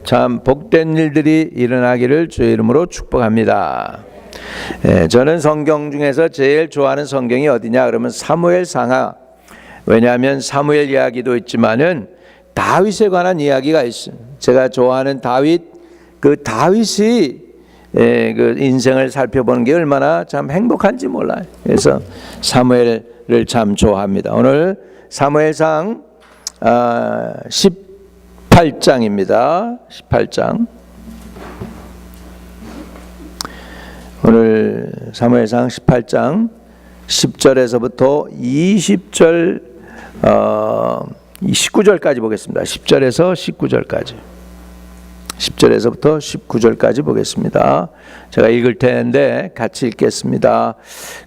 참 복된 일들이 일어나기를 주의 이름으로 축복합니다. 저는 성경 중에서 제일 좋아하는 성경이 어디냐 그러면 사무엘상하. 왜냐하면 사무엘 이야기도 있지만은 다윗에 관한 이야기가 있어요. 제가 좋아하는 다윗이 그 인생을 살펴보는 게 얼마나 참 행복한지 몰라요. 그래서 사무엘을 참 좋아합니다. 오늘 사무엘상 18장입니다. 18장. 오늘 사무엘상 18장 10절에서부터 20절 19절까지 보겠습니다. 10절에서 19절까지. 10절에서부터 19절까지 보겠습니다. 제가 읽을 텐데 같이 읽겠습니다.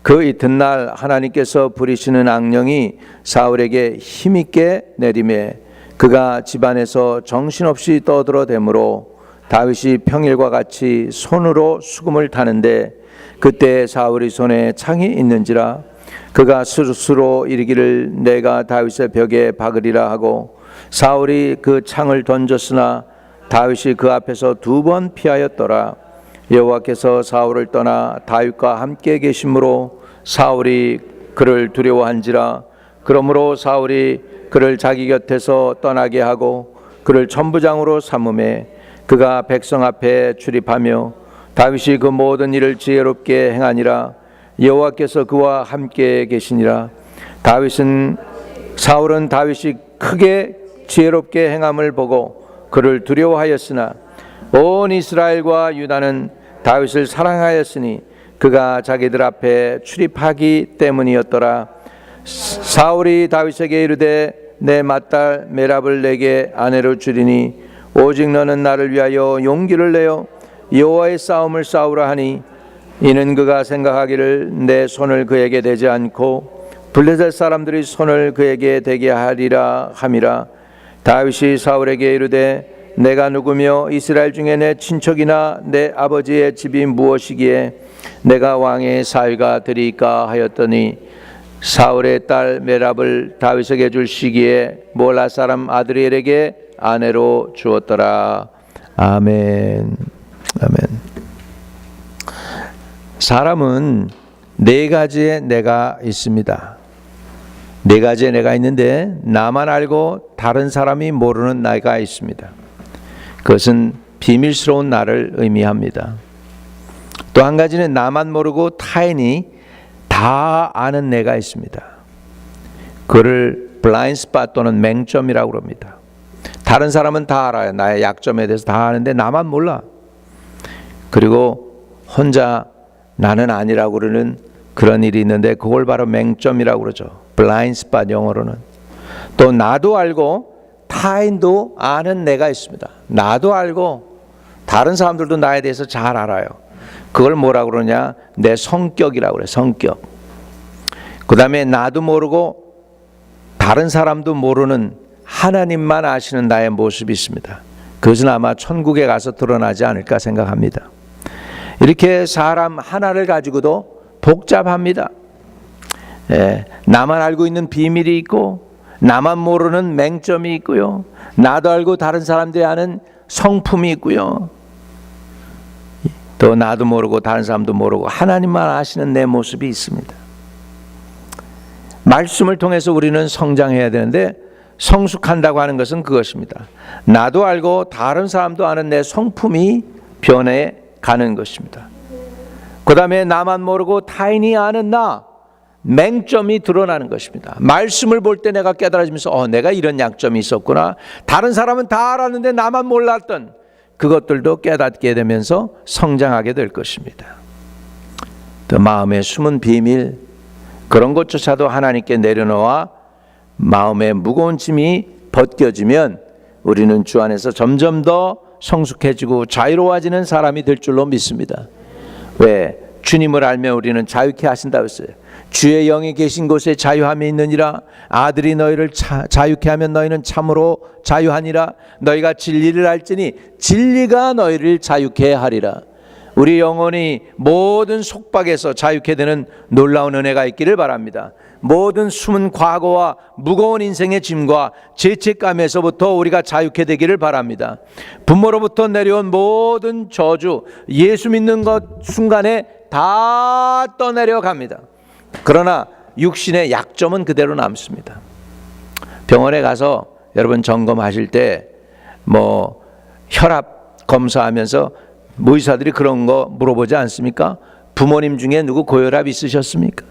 그 이튿날 하나님께서 부리시는 악령이 사울에게 힘있게 내리매 그가 집안에서 정신없이 떠들어대므로 다윗이 평일과 같이 손으로 수금을 타는데 그때 사울의 손에 창이 있는지라 그가 스스로 이르기를 내가 다윗의 벽에 박으리라 하고 사울이 그 창을 던졌으나 다윗이 그 앞에서 2번 피하였더라. 여호와께서 사울을 떠나 다윗과 함께 계심으로 사울이 그를 두려워한지라. 그러므로 사울이 그를 자기 곁에서 떠나게 하고 그를 천부장으로 삼음에 그가 백성 앞에 출입하며 다윗이 그 모든 일을 지혜롭게 행하니라. 여호와께서 그와 함께 계시니라. 사울은 다윗이 크게 지혜롭게 행함을 보고 그를 두려워하였으나 온 이스라엘과 유다는 다윗을 사랑하였으니 그가 자기들 앞에 출입하기 때문이었더라. 사울이 다윗에게 이르되 내 맏딸 메랍을 내게 아내로 주리니 오직 너는 나를 위하여 용기를 내어 여호와의 싸움을 싸우라 하니 이는 그가 생각하기를 내 손을 그에게 대지 않고 블레셋 사람들이 손을 그에게 대게 하리라 함이라. 다윗이 사울에게 이르되 내가 누구며 이스라엘 중에 내 친척이나 내 아버지의 집이 무엇이기에 내가 왕의 사위가 되리까 하였더니 사울의 딸 메랍을 다윗에게 줄 시기에 몰라 사람 아드리엘에게 아내로 주었더라. 아멘. 아멘. 사람은 네 가지의 내가 있습니다. 네 가지의 내가 있는데 나만 알고 다른 사람이 모르는 내가 있습니다. 그것은 비밀스러운 나를 의미합니다. 또 한 가지는 나만 모르고 타인이 다 아는 내가 있습니다. 그를 블라인드 스팟 또는 맹점이라고 합니다. 다른 사람은 다 알아요. 나의 약점에 대해서 다 아는데 나만 몰라. 그리고 혼자 나는 아니라고 그러는 그런 일이 있는데 그걸 바로 맹점이라고 그러죠. 블라인드 스팟 영어로는. 또 나도 알고 타인도 아는 내가 있습니다. 나도 알고 다른 사람들도 나에 대해서 잘 알아요. 그걸 뭐라고 그러냐? 내 성격이라고 그래요. 성격. 그 다음에 나도 모르고 다른 사람도 모르는 하나님만 아시는 나의 모습이 있습니다. 그것은 아마 천국에 가서 드러나지 않을까 생각합니다. 이렇게 사람 하나를 가지고도 복잡합니다. 나만 알고 있는 비밀이 있고 나만 모르는 맹점이 있고요. 나도 알고 다른 사람들이 아는 성품이 있고요. 또 나도 모르고 다른 사람도 모르고 하나님만 아시는 내 모습이 있습니다. 말씀을 통해서 우리는 성장해야 되는데 성숙한다고 하는 것은 그것입니다. 나도 알고 다른 사람도 아는 내 성품이 변해가는 것입니다. 그 다음에 나만 모르고 타인이 아는 나 맹점이 드러나는 것입니다. 말씀을 볼 때 내가 깨달아지면서 내가 이런 약점이 있었구나. 다른 사람은 다 알았는데 나만 몰랐던 그것들도 깨닫게 되면서 성장하게 될 것입니다. 또 마음의 숨은 비밀 그런 것조차도 하나님께 내려놓아 마음의 무거운 짐이 벗겨지면 우리는 주 안에서 점점 더 성숙해지고 자유로워지는 사람이 될 줄로 믿습니다. 왜? 주님을 알면 우리는 자유케 하신다고 했어요. 주의 영이 계신 곳에 자유함이 있느니라. 아들이 너희를 자유케 하면 너희는 참으로 자유하니라. 너희가 진리를 알지니 진리가 너희를 자유케 하리라. 우리 영혼이 모든 속박에서 자유케 되는 놀라운 은혜가 있기를 바랍니다. 모든 숨은 과거와 무거운 인생의 짐과 죄책감에서부터 우리가 자유케 되기를 바랍니다. 부모로부터 내려온 모든 저주, 예수 믿는 것 순간에 다 떠내려갑니다. 그러나 육신의 약점은 그대로 남습니다. 병원에 가서 여러분 점검하실 때 혈압 검사하면서 의사들이 그런 거 물어보지 않습니까? 부모님 중에 누구 고혈압 있으셨습니까?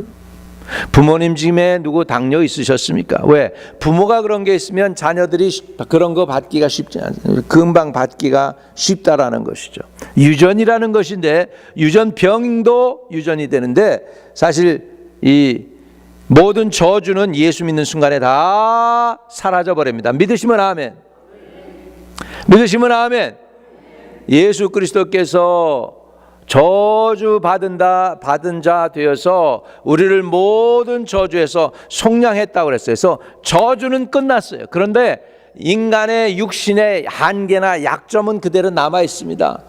부모님 중에 누구 당뇨 있으셨습니까? 왜? 부모가 그런 게 있으면 자녀들이 그런 거 받기가 쉽지 않습니다. 금방 받기가 쉽다라는 것이죠. 유전이라는 것인데, 유전병도 유전이 되는데, 사실 이 모든 저주는 예수 믿는 순간에 다 사라져 버립니다. 믿으시면 아멘. 믿으시면 아멘. 예수 그리스도께서 저주 받은 자 되어서 우리를 모든 저주에서 속량했다고 그랬어요. 그래서 저주는 끝났어요. 그런데 인간의 육신의 한계나 약점은 그대로 남아 있습니다.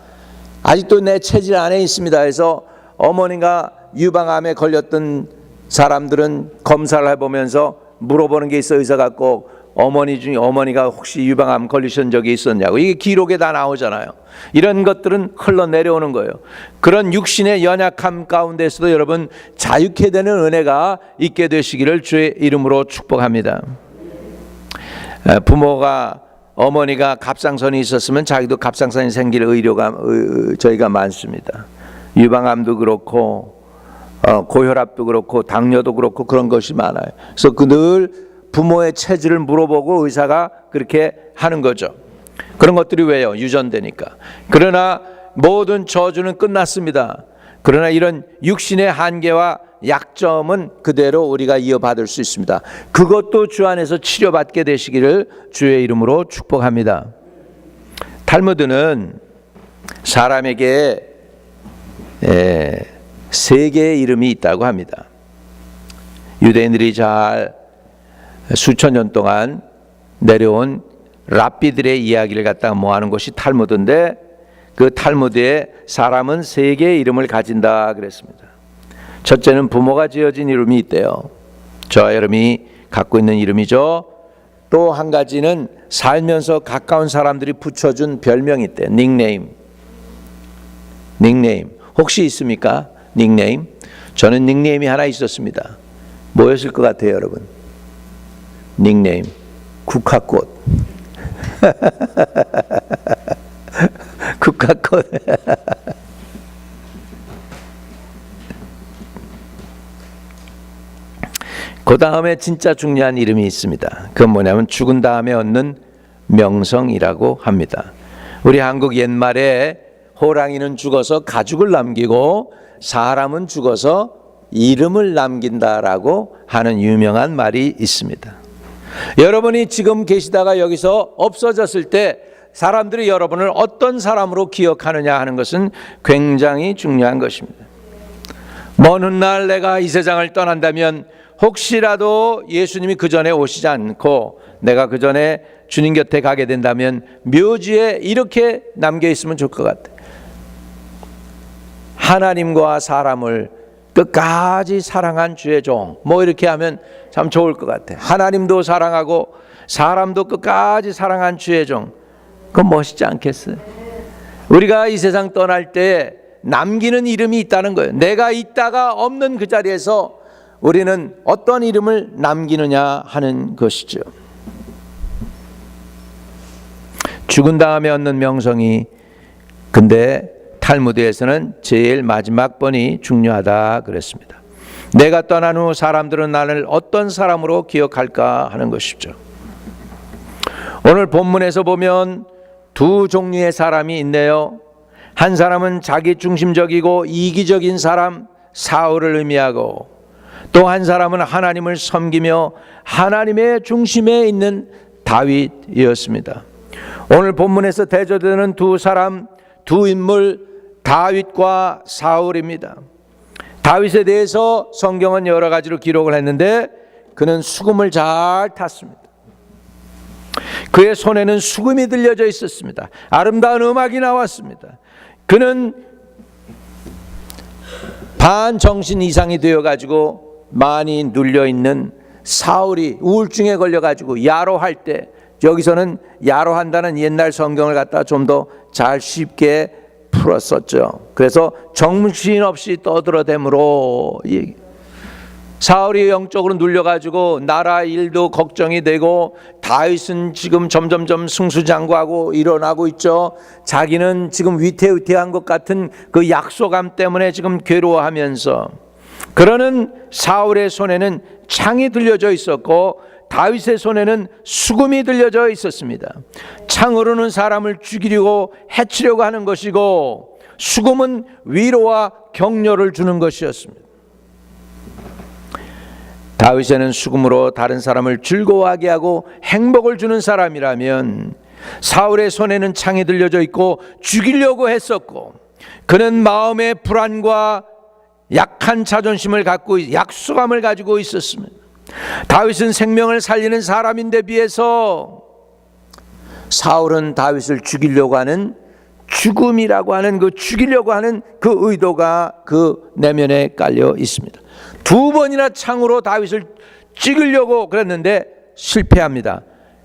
아직도 내 체질 안에 있습니다. 그래서 어머니가 유방암에 걸렸던 사람들은 검사를 해보면서 물어보는 게 있어. 의사가 꼭 어머니가 혹시 유방암 걸리신 적이 있었냐고. 이게 기록에 다 나오잖아요. 이런 것들은 흘러내려오는 거예요. 그런 육신의 연약함 가운데서도 여러분 자유케 되는 은혜가 있게 되시기를 주의 이름으로 축복합니다. 어머니가 갑상선이 있었으면 자기도 갑상선이 생길 의료가 저희가 많습니다. 유방암도 그렇고 고혈압도 그렇고 당뇨도 그렇고 그런 것이 많아요. 그래서 늘 부모의 체질을 물어보고 의사가 그렇게 하는 거죠. 그런 것들이 왜요? 유전되니까. 그러나 모든 저주는 끝났습니다. 그러나 이런 육신의 한계와 약점은 그대로 우리가 이어받을 수 있습니다. 그것도 주 안에서 치료받게 되시기를 주의 이름으로 축복합니다. 탈무드는 사람에게 3개의 이름이 있다고 합니다. 유대인들이 잘 수천 년 동안 내려온 랍비들의 이야기를 갖다가 모아놓은 것이 탈무드인데, 그 탈무드에 사람은 3개의 이름을 가진다 그랬습니다. 첫째는 부모가 지어진 이름이 있대요. 저와 여러분이 갖고 있는 이름이죠. 또 한 가지는 살면서 가까운 사람들이 붙여준 별명이 있대요. 닉네임. 혹시 있습니까? 닉네임? 저는 닉네임이 하나 있었습니다. 뭐였을 것 같아요, 여러분? 닉네임 국화꽃. 국화꽃. 그 다음에 진짜 중요한 이름이 있습니다. 그건 뭐냐면 죽은 다음에 얻는 명성이라고 합니다. 우리 한국 옛말에 호랑이는 죽어서 가죽을 남기고 사람은 죽어서 이름을 남긴다라고 하는 유명한 말이 있습니다. 여러분이 지금 계시다가 여기서 없어졌을 때 사람들이 여러분을 어떤 사람으로 기억하느냐 하는 것은 굉장히 중요한 것입니다. 먼 훗날 내가 이 세상을 떠난다면 혹시라도 예수님이 그 전에 오시지 않고 내가 그 전에 주님 곁에 가게 된다면 묘지에 이렇게 남겨 있으면 좋을 것 같아요. 하나님과 사람을 끝까지 사랑한 주의 종. 이렇게 하면 참 좋을 것 같아요. 하나님도 사랑하고 사람도 끝까지 사랑한 주의 종. 그건 멋있지 않겠어요? 우리가 이 세상 떠날 때 남기는 이름이 있다는 거예요. 내가 있다가 없는 그 자리에서 우리는 어떤 이름을 남기느냐 하는 것이죠. 죽은 다음에 얻는 명성이, 근데 탈무드에서는 제일 마지막 번이 중요하다 그랬습니다. 내가 떠난 후 사람들은 나를 어떤 사람으로 기억할까 하는 것이죠. 오늘 본문에서 보면 두 종류의 사람이 있네요. 한 사람은 자기 중심적이고 이기적인 사람 사울을 의미하고, 또 한 사람은 하나님을 섬기며 하나님의 중심에 있는 다윗이었습니다. 오늘 본문에서 대조되는 두 사람, 두 인물, 다윗과 사울입니다. 다윗에 대해서 성경은 여러 가지로 기록을 했는데 그는 수금을 잘 탔습니다. 그의 손에는 수금이 들려져 있었습니다. 아름다운 음악이 나왔습니다. 그는 반정신 이상이 되어가지고 많이 눌려있는 사울이 우울증에 걸려가지고 야로할 때, 여기서는 야로한다는 옛날 성경을 갖다 좀 더 잘 쉽게 풀었었죠. 그래서 정신없이 떠들어대므로 사울이 영적으로 눌려가지고 나라 일도 걱정이 되고, 다윗은 지금 점점점 승수장구하고 일어나고 있죠. 자기는 지금 위태위태한 것 같은 그 약소감 때문에 지금 괴로워하면서, 그러는 사울의 손에는 창이 들려져 있었고 다윗의 손에는 수금이 들려져 있었습니다. 창으로는 사람을 죽이려고 해치려고 하는 것이고, 수금은 위로와 격려를 주는 것이었습니다. 다윗에는 수금으로 다른 사람을 즐거워하게 하고 행복을 주는 사람이라면, 사울의 손에는 창이 들려져 있고 죽이려고 했었고, 그는 마음의 불안과 약한 자존심을 갖고 약속감을 가지고 있었습니다. 다윗은 생명을 살리는 사람인데 비해서 사울은 다윗을 죽이려고 하는, 죽음이라고 하는 그 죽이려고 하는 그 의도가 그 내면에 깔려 있습니다. 두 번이나 창으로 다윗을 찍으려고 그랬는데 실패합니다.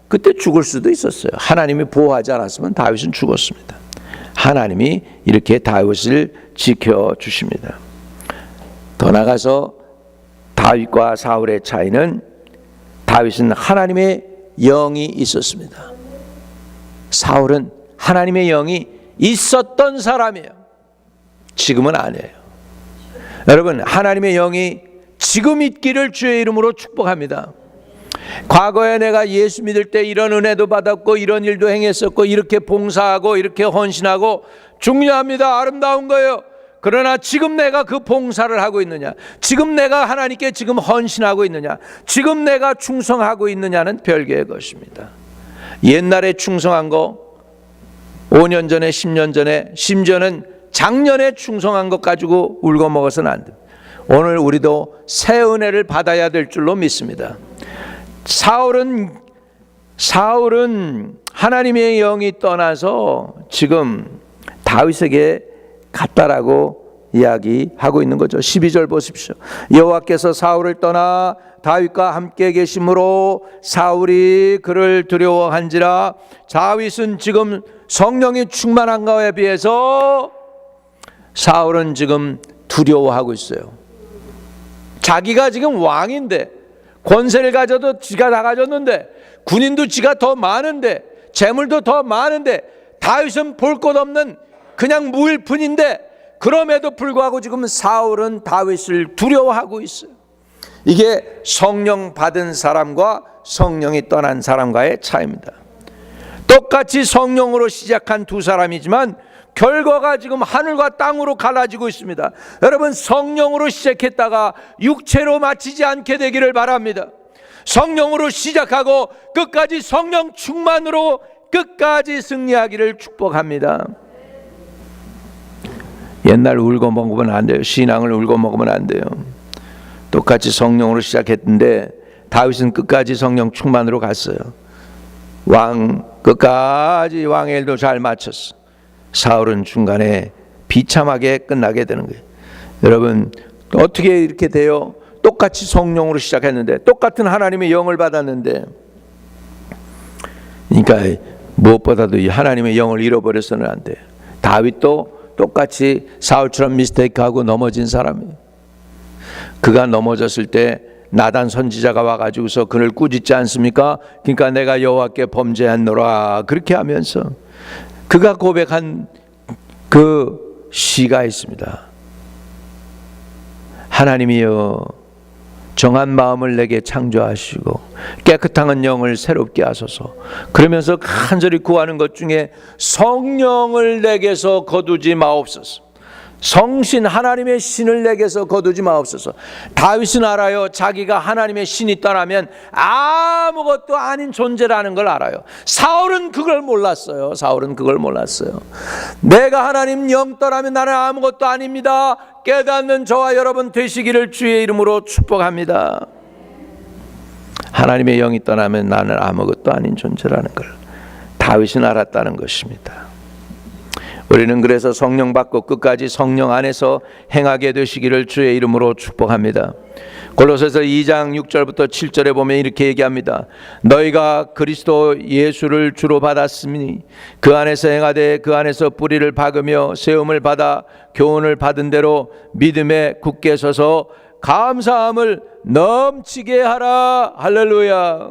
그때 죽을 수도 있었어요. 하나님이 보호하지 않았으면 다윗은 죽었습니다. 하나님이 이렇게 다윗을 지켜주십니다. 더 나가서 다윗과 사울의 차이는, 다윗은 하나님의 영이 있었습니다. 사울은 하나님의 영이 있었던 사람이에요. 지금은 아니에요. 여러분, 하나님의 영이 지금 있기를 주의 이름으로 축복합니다. 과거에 내가 예수 믿을 때 이런 은혜도 받았고 이런 일도 행했었고 이렇게 봉사하고 이렇게 헌신하고 중요합니다. 아름다운 거예요. 그러나 지금 내가 그 봉사를 하고 있느냐, 지금 내가 하나님께 지금 헌신하고 있느냐, 지금 내가 충성하고 있느냐는 별개의 것입니다. 옛날에 충성한 거 5년 전에 10년 전에 심지어는 작년에 충성한 것 가지고 울고 먹어서는 안 됩니다. 오늘 우리도 새 은혜를 받아야 될 줄로 믿습니다. 사울은 하나님의 영이 떠나서 지금 다윗에게 갔다라고 이야기하고 있는 거죠. 12절 보십시오. 여호와께서 사울을 떠나 다윗과 함께 계심으로 사울이 그를 두려워한지라. 다윗은 지금 성령이 충만한 것에 비해서 사울은 지금 두려워하고 있어요. 자기가 지금 왕인데, 권세를 가져도 지가 다 가졌는데, 군인도 지가 더 많은데, 재물도 더 많은데, 다윗은 볼 것 없는 그냥 무일 뿐인데, 그럼에도 불구하고 지금 사울은 다윗을 두려워하고 있어요. 이게 성령 받은 사람과 성령이 떠난 사람과의 차이입니다. 똑같이 성령으로 시작한 두 사람이지만 결과가 지금 하늘과 땅으로 갈라지고 있습니다. 여러분, 성령으로 시작했다가 육체로 마치지 않게 되기를 바랍니다. 성령으로 시작하고 끝까지 성령 충만으로 끝까지 승리하기를 축복합니다. 옛날 울고 먹으면 안 돼요. 신앙을 울고 먹으면 안 돼요. 똑같이 성령으로 시작했는데 다윗은 끝까지 성령 충만으로 갔어요. 끝까지 왕의 일도 잘 마쳤어. 사울은 중간에 비참하게 끝나게 되는 거예요. 여러분, 어떻게 이렇게 돼요? 똑같이 성령으로 시작했는데, 똑같은 하나님의 영을 받았는데, 그러니까 무엇보다도 이 하나님의 영을 잃어버려서는 안 돼요. 다윗도 똑같이 사울처럼 미스테이크하고 넘어진 사람이에요. 그가 넘어졌을 때 나단 선지자가 와가지고서 그를 꾸짖지 않습니까? 그러니까 내가 여호와께 범죄했노라, 그렇게 하면서 그가 고백한 그 시가 있습니다. 하나님이여, 정한 마음을 내게 창조하시고 깨끗한 영을 새롭게 하소서. 그러면서 간절히 구하는 것 중에 성령을 내게서 거두지 마옵소서. 성신, 하나님의 신을 내게서 거두지 마옵소서. 다윗은 알아요. 자기가 하나님의 신이 떠나면 아무것도 아닌 존재라는 걸 알아요. 사울은 그걸 몰랐어요. 내가 하나님 영 떠나면 나는 아무것도 아닙니다. 깨닫는 저와 여러분 되시기를 주의 이름으로 축복합니다. 하나님의 영이 떠나면 나는 아무것도 아닌 존재라는 걸 다윗은 알았다는 것입니다. 우리는 그래서 성령 받고 끝까지 성령 안에서 행하게 되시기를 주의 이름으로 축복합니다. 골로새서 2장 6절부터 7절에 보면 이렇게 얘기합니다. 너희가 그리스도 예수를 주로 받았으니 그 안에서 행하되 그 안에서 뿌리를 박으며 세움을 받아 교훈을 받은 대로 믿음에 굳게 서서 감사함을 넘치게 하라. 할렐루야.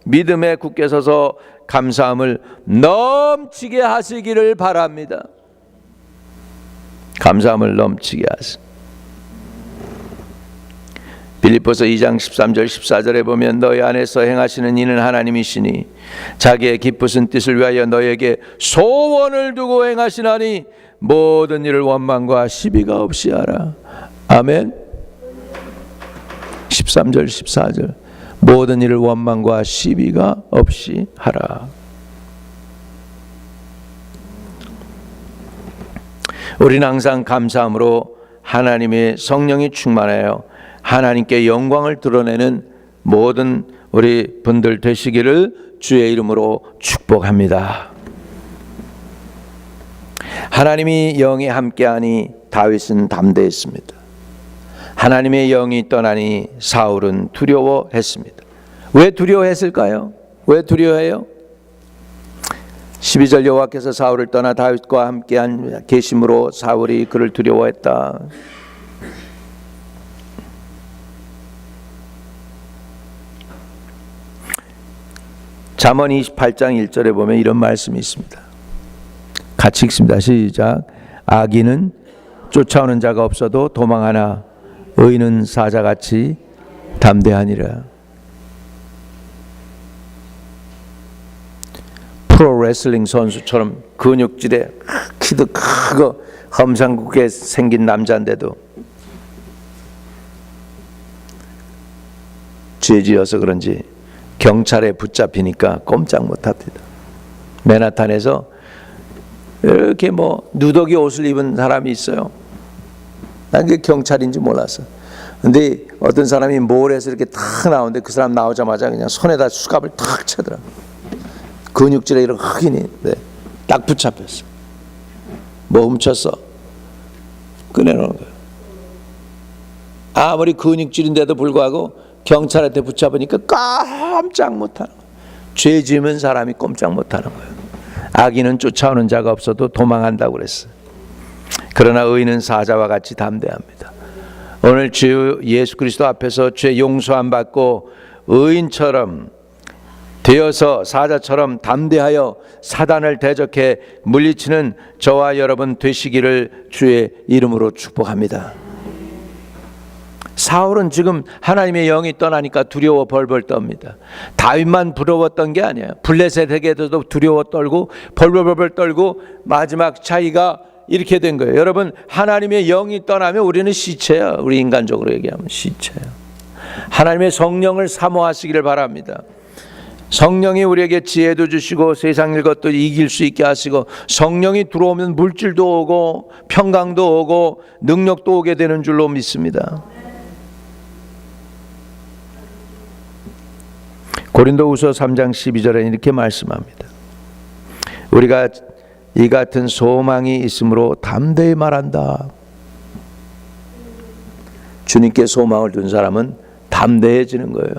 믿음에 굳게 서서 감사함을 넘치게 하시기를 바랍니다. 감사함을 넘치게 하시고. 빌립보서 2장 13절 14절에 보면 너희 안에서 행하시는 이는 하나님이시니 자기의 기쁘신 뜻을 위하여 너희에게 소원을 두고 행하시나니 모든 일을 원망과 시비가 없이 하라. 아멘. 13절 14절 모든 일을 원망과 시비가 없이 하라. 우리는 항상 감사함으로 하나님의 성령이 충만하여 하나님께 영광을 드러내는 모든 우리 분들 되시기를 주의 이름으로 축복합니다. 하나님이 영이 함께하니 다윗은 담대했습니다. 하나님의 영이 떠나니 사울은 두려워했습니다. 왜 두려워했을까요? 왜 두려워해요? 12절 여호와께서 사울을 떠나 다윗과 함께한 계심으로 사울이 그를 두려워했다. 잠언 28장 1절에 보면 이런 말씀이 있습니다. 같이 읽습니다. 시작. 악인은 쫓아오는 자가 없어도 도망하나 의인은 사자같이 담대하니라. 프로레슬링 선수처럼 근육질에 키도 크고 험상궂게 생긴 남자인데도 죄지어서 그런지 경찰에 붙잡히니까 꼼짝 못합니다. 맨하탄에서 이렇게 누더기 옷을 입은 사람이 있어요. 난 그게 경찰인지 몰랐어. 근데 어떤 사람이 몰에서 이렇게 탁 나오는데 그 사람 나오자마자 그냥 손에다 수갑을 탁 차더라. 근육질에 이런 흑인이 딱 붙잡혔어. 뭐 훔쳤어? 꺼내놓은 거예요. 아무리 근육질인데도 불구하고 경찰한테 붙잡으니까 깜짝 못하는 거예요. 죄 지으면 사람이 꼼짝 못하는 거예요. 악인은 쫓아오는 자가 없어도 도망한다고 그랬어요. 그러나 의인은 사자와 같이 담대합니다. 오늘 주 예수 그리스도 앞에서 죄 용서함 받고 의인처럼 되어서 사자처럼 담대하여 사단을 대적해 물리치는 저와 여러분 되시기를 주의 이름으로 축복합니다. 사울은 지금 하나님의 영이 떠나니까 두려워 벌벌 떱니다. 다윗만 부러웠던 게 아니에요. 블레셋에게도 두려워 떨고 벌벌 떨고 마지막 차이가 이렇게 된 거예요. 여러분, 하나님의 영이 떠나면 우리는 시체야. 우리 인간적으로 얘기하면 시체야. 하나님의 성령을 사모하시기를 바랍니다. 성령이 우리에게 지혜도 주시고 세상 일 것도 이길 수 있게 하시고 성령이 들어오면 물질도 오고 평강도 오고 능력도 오게 되는 줄로 믿습니다. 고린도후서 3장 12절에 이렇게 말씀합니다. 우리가 이 같은 소망이 있으므로 담대히 말한다. 주님께 소망을 둔 사람은 담대해지는 거예요.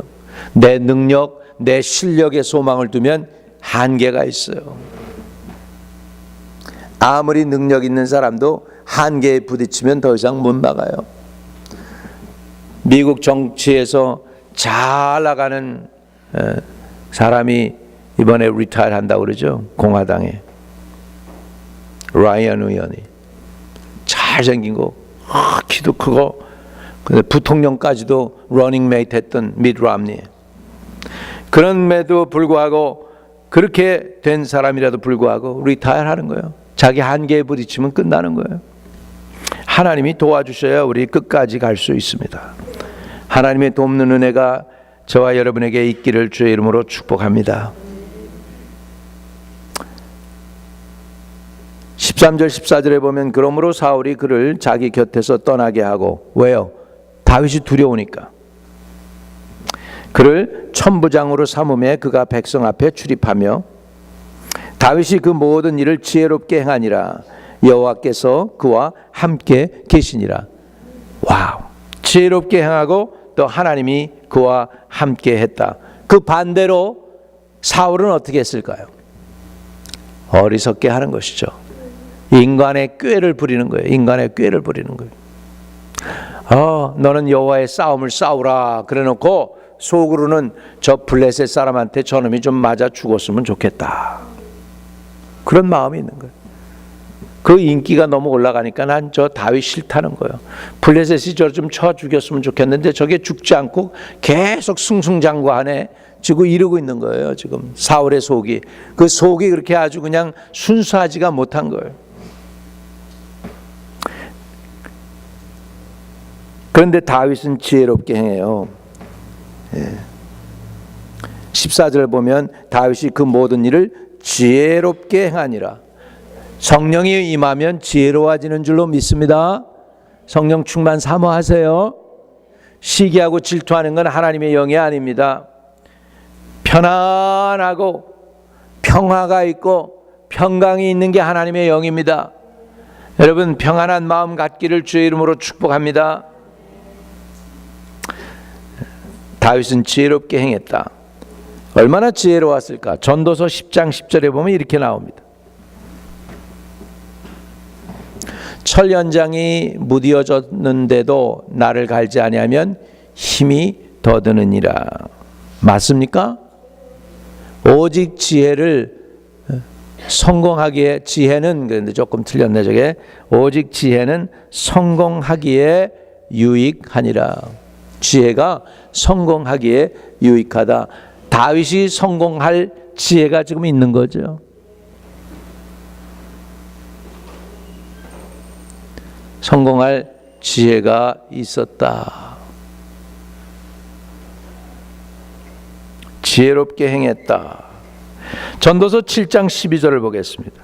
내 능력, 내 실력에 소망을 두면 한계가 있어요. 아무리 능력 있는 사람도 한계에 부딪히면 더 이상 못 나가요. 미국 정치에서 잘 나가는 사람이 이번에 리타일 한다고 그러죠. 공화당에 라이언 의원이 잘생긴 거, 키도 크고 부통령까지도 러닝메이트 했던 밋 롬니. 그런데도 불구하고 그렇게 된 사람이라도 불구하고 리타일 하는 거예요. 자기 한계에 부딪히면 끝나는 거예요. 하나님이 도와주셔야 우리 끝까지 갈 수 있습니다. 하나님의 돕는 은혜가 저와 여러분에게 있기를 주의 이름으로 축복합니다. 13절 14절에 보면 그러므로 사울이 그를 자기 곁에서 떠나게 하고, 왜요? 다윗이 두려우니까. 그를 천부장으로 삼음에 그가 백성 앞에 출입하며 다윗이 그 모든 일을 지혜롭게 행하니라. 여호와께서 그와 함께 계시니라. 와우! 지혜롭게 행하고 또 하나님이 그와 함께 했다. 그 반대로 사울은 어떻게 했을까요? 어리석게 하는 것이죠. 인간의 꾀를 부리는 거예요. 인간의 꾀를 부리는 거예요. 너는 여호와의 싸움을 싸우라 그래놓고 속으로는 저 블레셋 사람한테 저놈이 좀 맞아 죽었으면 좋겠다. 그런 마음이 있는 거예요. 그 인기가 너무 올라가니까 난 저 다윗 싫다는 거예요. 블레셋이 저 좀 쳐 죽였으면 좋겠는데 저게 죽지 않고 계속 승승장구하네. 지금 이러고 있는 거예요. 지금 사울의 속이. 그 속이 그렇게 아주 그냥 순수하지가 못한 거예요. 그런데 다윗은 지혜롭게 행해요. 14절 보면 다윗이 그 모든 일을 지혜롭게 행하니라. 성령이 임하면 지혜로워지는 줄로 믿습니다. 성령 충만 사모하세요. 시기하고 질투하는 건 하나님의 영이 아닙니다. 편안하고 평화가 있고 평강이 있는 게 하나님의 영입니다. 여러분 평안한 마음 갖기를 주의 이름으로 축복합니다. 다윗은 지혜롭게 행했다. 얼마나 지혜로웠을까? 전도서 10장 10절에 보면 이렇게 나옵니다. 철 연장이 무디어졌는데도 나를 갈지 아니하면 힘이 더드느니라. 맞습니까? 오직 지혜를 성공하기에, 지혜는 그런데 조금 틀렸네 저게. 오직 지혜는 성공하기에 유익하니라. 지혜가 성공하기에 유익하다. 다윗이 성공할 지혜가 지금 있는 거죠. 성공할 지혜가 있었다. 지혜롭게 행했다. 전도서 7장 12절을 보겠습니다.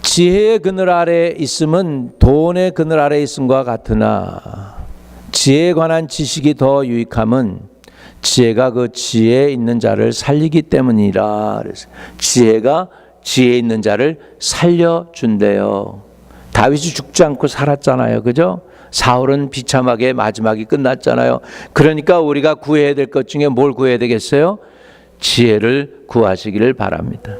지혜의 그늘 아래 있음은 돈의 그늘 아래 있음과 같으나 지혜에 관한 지식이 더 유익함은 지혜가 그 지혜에 있는 자를 살리기 때문이라. 그래서 지혜가 지혜에 있는 자를 살려준대요. 다윗이 죽지 않고 살았잖아요. 그죠? 사울은 비참하게 마지막이 끝났잖아요. 그러니까 우리가 구해야 될 것 중에 뭘 구해야 되겠어요? 지혜를 구하시기를 바랍니다.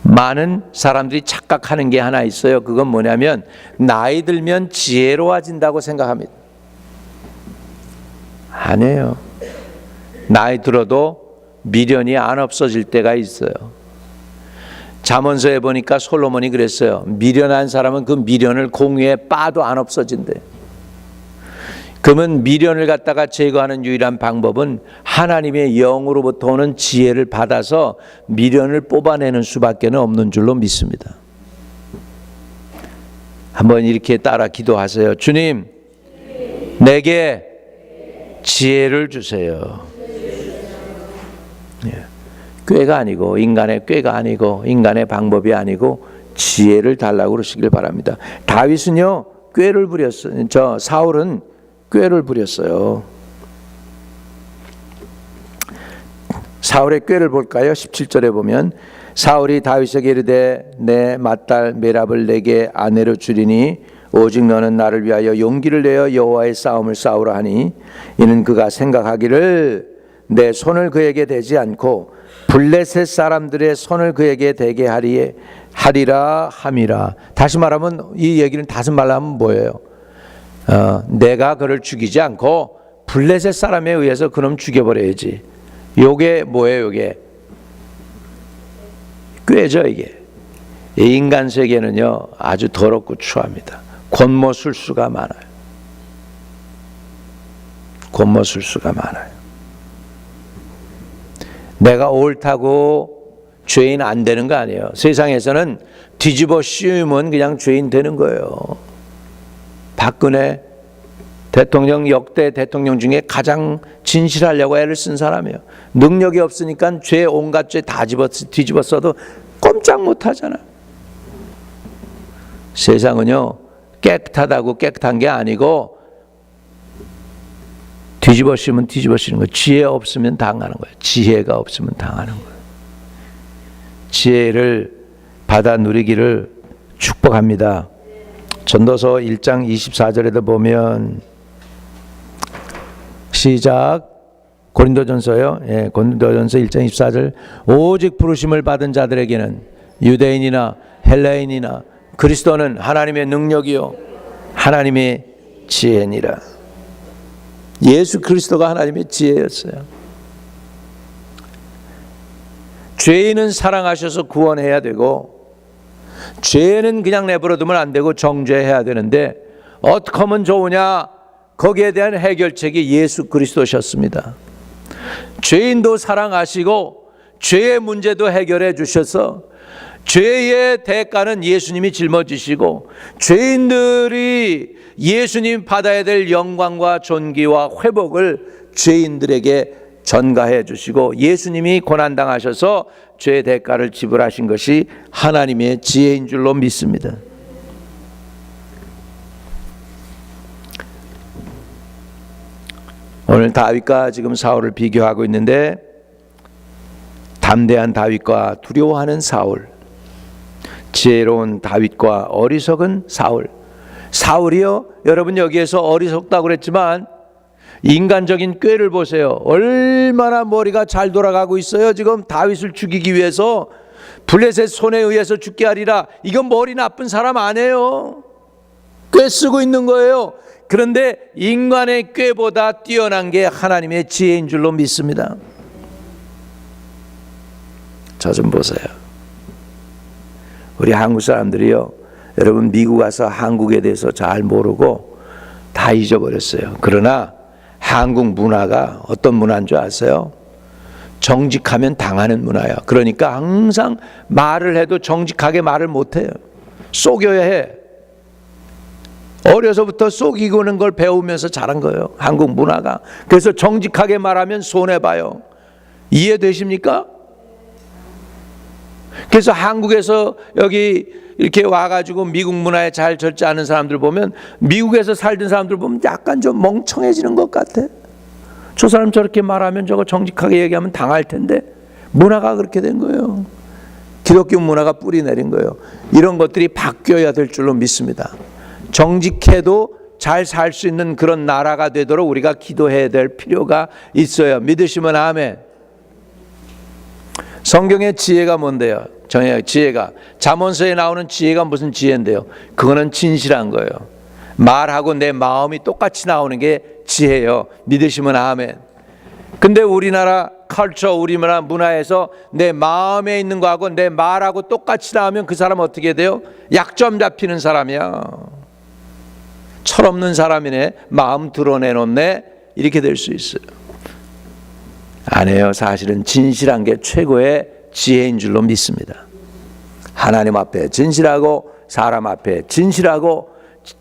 많은 사람들이 착각하는 게 하나 있어요. 그건 뭐냐면 나이 들면 지혜로워진다고 생각합니다. 아니에요. 나이 들어도 미련이 안 없어질 때가 있어요. 잠언서에 보니까 솔로몬이 그랬어요. 미련한 사람은 그 미련을 공유에 빠도 안 없어진대. 그러면 미련을 갖다가 제거하는 유일한 방법은 하나님의 영으로부터 오는 지혜를 받아서 미련을 뽑아내는 수밖에 없는 줄로 믿습니다. 한번 이렇게 따라 기도하세요. 주님, 내게 지혜를 주세요. 꾀가 아니고 인간의 꾀가 아니고 인간의 방법이 아니고 지혜를 달라고 그러시길 바랍니다. 다윗은요 꾀를 부렸어요. 사울은 꾀를 부렸어요. 사울의 꾀를 볼까요? 17절에 보면 사울이 다윗에게 이르되 내 맏딸 메랍을 내게 아내로 주리니 오직 너는 나를 위하여 용기를 내어 여호와의 싸움을 싸우라 하니 이는 그가 생각하기를 내 손을 그에게 대지 않고 블레셋 사람들의 손을 그에게 대게 하리라 함이라. 다시 말하면 이 얘기는 다시 말하면 뭐예요? 내가 그를 죽이지 않고 블레셋 사람에 의해서 그놈 죽여버려야지. 요게 뭐예요? 요게 꾀죠. 이게 인간 세계는요 아주 더럽고 추합니다. 권모술수가 많아요. 권모술수가 많아요. 내가 옳다고 죄인 안 되는 거 아니에요. 세상에서는 뒤집어 씌우면 그냥 죄인 되는 거예요. 박근혜 대통령 역대 대통령 중에 가장 진실하려고 애를 쓴 사람이에요. 능력이 없으니까 죄 온갖 죄 다 뒤집어 써도 꼼짝 못 하잖아요. 세상은요 깨끗하다고 깨끗한 게 아니고 뒤집어 씌우면 뒤집어 씌우는 거예요. 지혜 없으면 당하는 거예요. 지혜가 없으면 당하는 거예요. 지혜를 받아 누리기를 축복합니다. 전도서 1장 24절에도 보면 시작. 고린도전서요. 예, 고린도전서 1장 24절. 오직 부르심을 받은 자들에게는 유대인이나 헬라인이나 그리스도는 하나님의 능력이요 하나님의 지혜니라. 예수 그리스도가 하나님의 지혜였어요. 죄인은 사랑하셔서 구원해야 되고 죄는 그냥 내버려두면 안 되고 정죄해야 되는데 어떻게 하면 좋으냐? 거기에 대한 해결책이 예수 그리스도셨습니다. 죄인도 사랑하시고 죄의 문제도 해결해 주셔서 죄의 대가는 예수님이 짊어지시고 죄인들이 예수님 받아야 될 영광과 존귀와 회복을 죄인들에게 전가해 주시고 예수님이 고난당하셔서 죄의 대가를 지불하신 것이 하나님의 지혜인 줄로 믿습니다. 오늘 다윗과 지금 사울을 비교하고 있는데 담대한 다윗과 두려워하는 사울, 지혜로운 다윗과 어리석은 사울. 사울이요, 여러분 여기에서 어리석다고 그랬지만 인간적인 꾀를 보세요. 얼마나 머리가 잘 돌아가고 있어요. 지금 다윗을 죽이기 위해서 블레셋 손에 의해서 죽게 하리라. 이건 머리 나쁜 사람 아니에요. 꾀 쓰고 있는 거예요. 그런데 인간의 꾀보다 뛰어난 게 하나님의 지혜인 줄로 믿습니다. 저 좀 보세요. 우리 한국 사람들이요, 여러분 미국 와서 한국에 대해서 잘 모르고 다 잊어버렸어요. 그러나 한국 문화가 어떤 문화인 줄 아세요? 정직하면 당하는 문화야. 그러니까 항상 말을 해도 정직하게 말을 못해요. 속여야 해. 어려서부터 속이고는 걸 배우면서 자란 거예요, 한국 문화가. 그래서 정직하게 말하면 손해봐요. 이해되십니까? 그래서 한국에서 여기 이렇게 와가지고 미국 문화에 잘 절제 않은 사람들 보면, 미국에서 살던 사람들 보면 약간 좀 멍청해지는 것 같아. 저 사람 저렇게 말하면 저거 정직하게 얘기하면 당할 텐데. 문화가 그렇게 된 거예요. 기독교 문화가 뿌리 내린 거예요. 이런 것들이 바뀌어야 될 줄로 믿습니다. 정직해도 잘 살 수 있는 그런 나라가 되도록 우리가 기도해야 될 필요가 있어요. 믿으시면 아멘. 성경의 지혜가 뭔데요? 지혜가 잠언서에 나오는 지혜가 무슨 지혜인데요? 그거는 진실한 거예요. 말하고 내 마음이 똑같이 나오는 게 지혜예요. 믿으시면 아멘. 근데 우리나라 컬처, 우리나라 문화에서 내 마음에 있는 거하고 내 말하고 똑같이 나오면 그 사람 어떻게 돼요? 약점 잡히는 사람이야. 철없는 사람이네, 마음 드러내놓네, 이렇게 될 수 있어요. 아니에요. 사실은 진실한 게 최고의 지혜인 줄로 믿습니다. 하나님 앞에 진실하고 사람 앞에 진실하고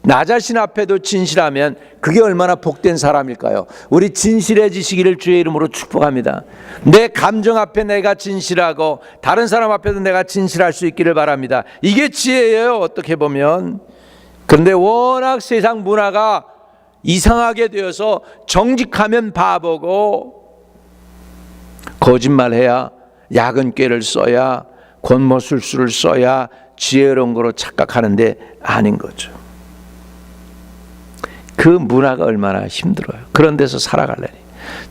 나 자신 앞에도 진실하면 그게 얼마나 복된 사람일까요? 우리 진실해지시기를 주의 이름으로 축복합니다. 내 감정 앞에 내가 진실하고 다른 사람 앞에도 내가 진실할 수 있기를 바랍니다. 이게 지혜예요, 어떻게 보면. 그런데 워낙 세상 문화가 이상하게 되어서 정직하면 바보고 거짓말해야, 야근 꾀를 써야, 권모술수를 써야 지혜로운 거로 착각하는데 아닌 거죠. 그 문화가 얼마나 힘들어요. 그런 데서 살아가려니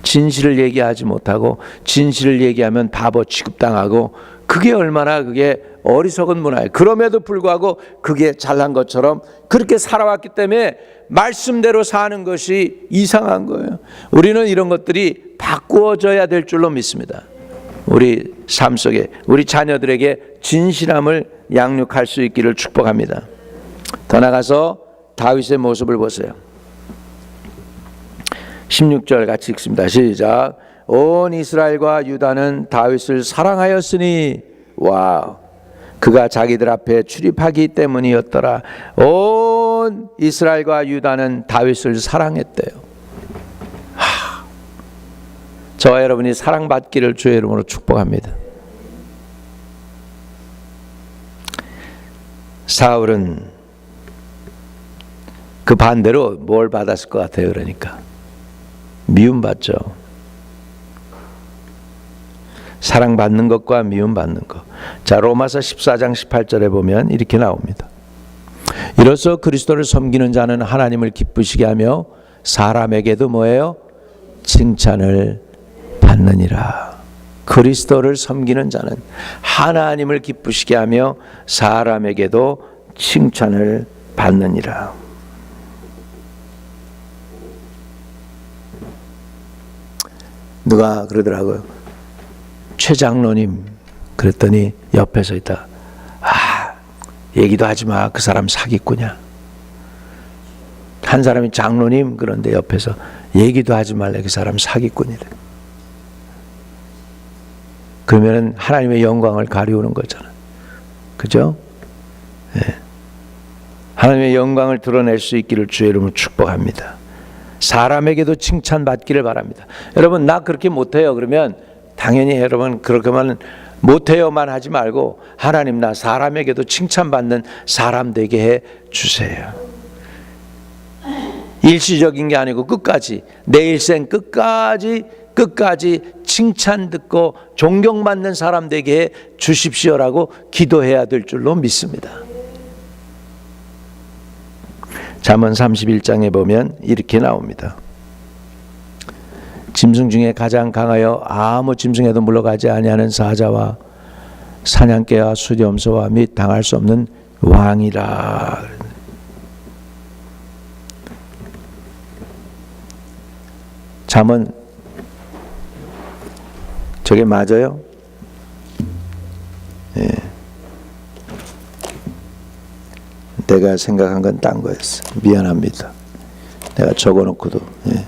진실을 얘기하지 못하고 진실을 얘기하면 바보 취급당하고, 그게 얼마나 그게 어리석은 문화예요. 그럼에도 불구하고 그게 잘난 것처럼 그렇게 살아왔기 때문에 말씀대로 사는 것이 이상한 거예요. 우리는 이런 것들이 바꾸어져야 될 줄로 믿습니다. 우리 삶 속에 우리 자녀들에게 진실함을 양육할 수 있기를 축복합니다. 더 나가서 다윗의 모습을 보세요. 16절 같이 읽습니다. 시작. 온 이스라엘과 유다는 다윗을 사랑하였으니, 와, 그가 자기들 앞에 출입하기 때문이었더라. 온 이스라엘과 유다는 다윗을 사랑했대요. 저와 여러분이 사랑받기를 주의 이름으로 축복합니다. 사울은 그 반대로 뭘 받았을 것 같아요? 그러니까 미움받죠. 사랑받는 것과 미움받는 것. 자, 로마서 14장 18절에 보면 이렇게 나옵니다. 이로써 그리스도를 섬기는 자는 하나님을 기쁘시게 하며 사람에게도 뭐예요? 칭찬을 받느니라. 그리스도를 섬기는 자는 하나님을 기쁘시게 하며 사람에게도 칭찬을 받느니라. 누가 그러더라고요. 최 장로님 그랬더니 옆에서 있다. 얘기도 하지 마. 그 사람 사기꾼이야. 한 사람이 장로님 그런데 옆에서 얘기도 하지 말래. 그 사람 사기꾼이래. 그러면은 하나님의 영광을 가리우는 거잖아. 그죠? 네. 하나님의 영광을 드러낼 수 있기를 주의 이름으로 축복합니다. 사람에게도 칭찬받기를 바랍니다. 여러분 나 그렇게 못해요. 그러면 당연히 여러분 그렇게만 못해요만 하지 말고 하나님 나 사람에게도 칭찬받는 사람 되게 해 주세요. 일시적인 게 아니고 끝까지 내 일생 끝까지 칭찬 듣고 존경받는 사람 되게 해 주십시오라고 기도해야 될 줄로 믿습니다. 잠언 31장에 보면 이렇게 나옵니다. 짐승 중에 가장 강하여 아무 짐승에도 물러가지 아니하는 사자와 사냥개와 수렴소와 및 당할 수 없는 왕이라. 잠언 저게 맞아요? 예. 내가 생각한 건 딴 거였어. 미안합니다. 내가 적어놓고도. 예.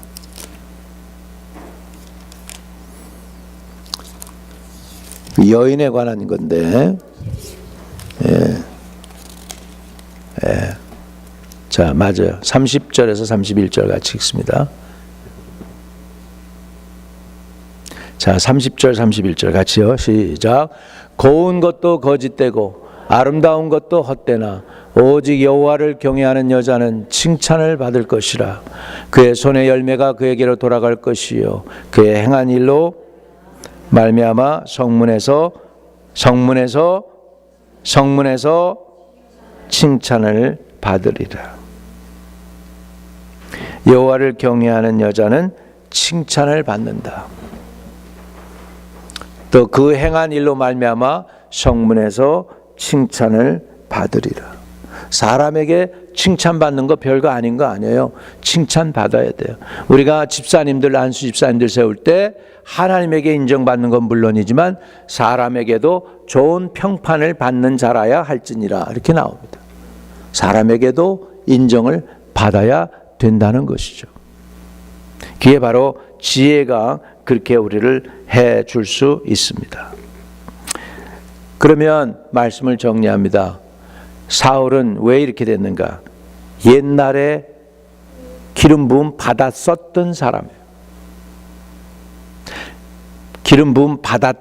여인에 관한 건데, 예. 예. 자, 맞아요. 30절에서 31절 같이 읽습니다. 자, 30절, 31절 같이요. 시작. 고운 것도 거짓되고 아름다운 것도 헛되나 오직 여호와를 경외하는 여자는 칭찬을 받을 것이라. 그의 손의 열매가 그에게로 돌아갈 것이요 그의 행한 일로 말미암아 성문에서 칭찬을 받으리라. 여호와를 경외하는 여자는 칭찬을 받는다. 또 그 행한 일로 말미암아 성문에서 칭찬을 받으리라. 사람에게 칭찬받는 거 별거 아닌 거 아니에요. 칭찬받아야 돼요. 우리가 집사님들, 안수 집사님들 세울 때 하나님에게 인정받는 건 물론이지만 사람에게도 좋은 평판을 받는 자라야 할지니라 이렇게 나옵니다. 사람에게도 인정을 받아야 된다는 것이죠. 그게 바로 지혜가 그렇게 우리를 해줄 수 있습니다. 그러면 말씀을 정리합니다. 사울은 왜 이렇게 됐는가? 옛날에 기름 부음 받아 썼던 사람이에요. 기름 부음 받아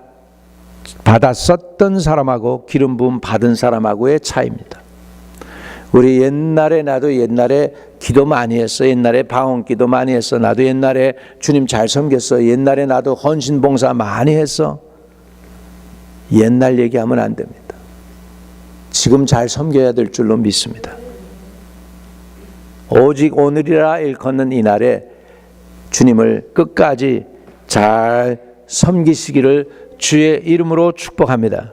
썼던 사람하고 기름 부음 받은 사람하고의 차이입니다. 우리 나도 옛날에 기도 많이 했어. 옛날에 방언 기도 많이 했어. 나도 옛날에 주님 잘 섬겼어. 옛날에 나도 헌신 봉사 많이 했어. 옛날 얘기하면 안 됩니다. 지금 잘 섬겨야 될 줄로 믿습니다. 오직 오늘이라 일컫는 이날에 주님을 끝까지 잘 섬기시기를 주의 이름으로 축복합니다.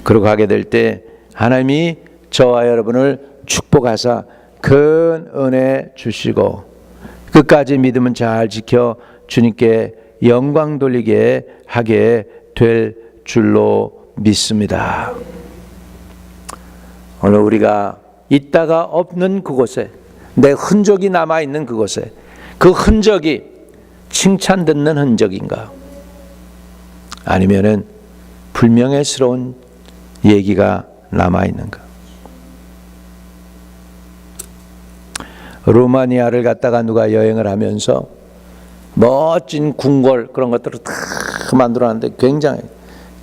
그러고 가게 될 때 하나님이 저와 여러분을 축복하사 큰 은혜 주시고 끝까지 믿음은 잘 지켜 주님께 영광 돌리게 하게 될 줄로 믿습니다. 오늘 우리가 있다가 없는 그곳에 내 흔적이 남아있는 그곳에 그 흔적이 칭찬 듣는 흔적인가? 아니면은 불명예스러운 얘기가 남아있는가? 루마니아를 갔다가 누가 여행을 하면서 멋진 궁궐 그런 것들을 다 만들어놨는데 굉장히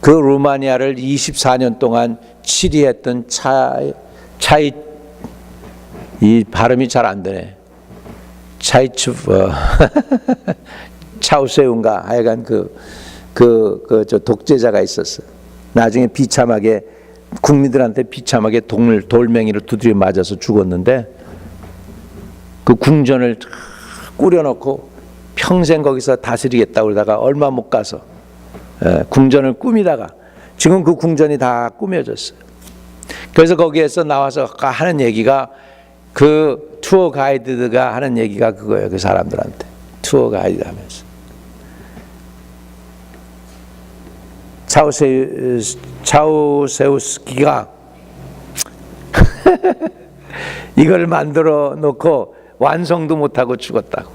그 루마니아를 24년 동안 치리했던 이 발음이 잘 안 되네. 차우세운가 하여간 저 독재자가 있었어. 나중에 비참하게 국민들한테 비참하게 돌멩이를 두드려 맞아서 죽었는데 그 궁전을 꾸려놓고 평생 거기서 다스리겠다고 그러다가 얼마 못 가서 궁전을 꾸미다가 지금 그 궁전이 다 꾸며졌어요. 그래서 거기에서 나와서 하는 얘기가 그 투어 가이드가 하는 얘기가 그거예요. 그 사람들한테 투어 가이드 하면서 차우세우스키가 이걸 만들어 놓고 완성도 못하고 죽었다고.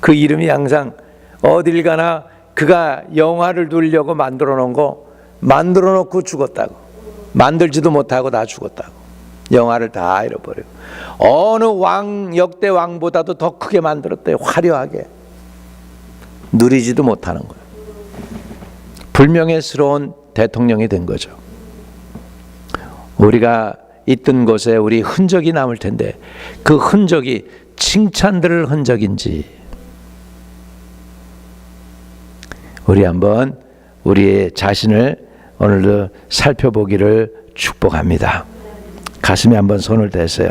그 이름이 항상 어딜 가나 그가 영화를 두려고 만들어 놓은 거 만들어 놓고 죽었다고. 만들지도 못하고 다 죽었다고. 영화를 다 잃어버리고 어느 역대 왕보다도 더 크게 만들었대요. 화려하게. 누리지도 못하는 거예요. 불명예스러운 대통령이 된 거죠. 우리가 있던 곳에 우리 흔적이 남을 텐데 그 흔적이 칭찬들을 흔적인지 우리 한번 우리의 자신을 오늘도 살펴보기를 축복합니다. 가슴에 한번 손을 대세요.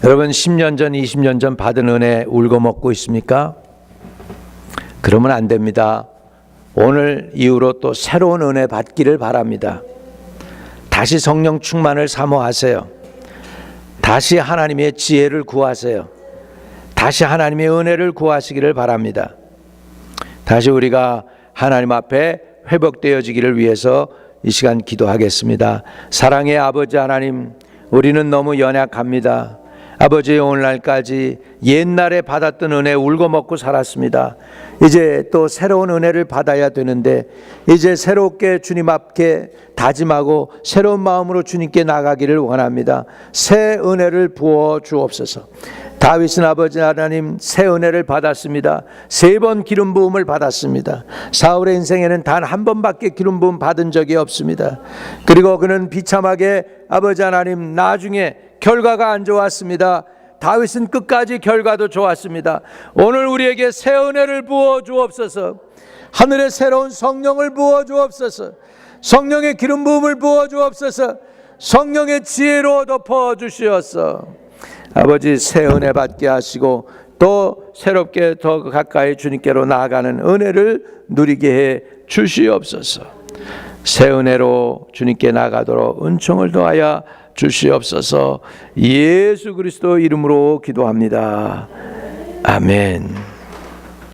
여러분 10년 전 20년 전 받은 은혜 울고 먹고 있습니까? 그러면 안 됩니다. 오늘 이후로 또 새로운 은혜 받기를 바랍니다. 다시 성령 충만을 사모하세요. 다시 하나님의 지혜를 구하세요. 다시 하나님의 은혜를 구하시기를 바랍니다. 다시 우리가 하나님 앞에 회복되어지기를 위해서 이 시간 기도하겠습니다. 사랑의 아버지 하나님, 우리는 너무 연약합니다. 아버지, 오늘날까지 옛날에 받았던 은혜 울고 먹고 살았습니다. 이제 또 새로운 은혜를 받아야 되는데 이제 새롭게 주님 앞에 다짐하고 새로운 마음으로 주님께 나가기를 원합니다. 새 은혜를 부어 주옵소서. 다윗은 아버지 하나님 새 은혜를 받았습니다. 3번 기름 부음을 받았습니다. 사울의 인생에는 단 한 번밖에 기름 부음 받은 적이 없습니다. 그리고 그는 비참하게 아버지 하나님 나중에 결과가 안 좋았습니다. 다윗은 끝까지 결과도 좋았습니다. 오늘 우리에게 새 은혜를 부어 주옵소서. 하늘의 새로운 성령을 부어 주옵소서. 성령의 기름 부음을 부어 주옵소서. 성령의 지혜로 덮어 주시옵소서. 아버지, 새 은혜 받게 하시고 또 새롭게 더 가까이 주님께로 나아가는 은혜를 누리게 해 주시옵소서. 새 은혜로 주님께 나가도록 은총을 더하여 주시옵소서. 예수 그리스도 이름으로 기도합니다. 아멘.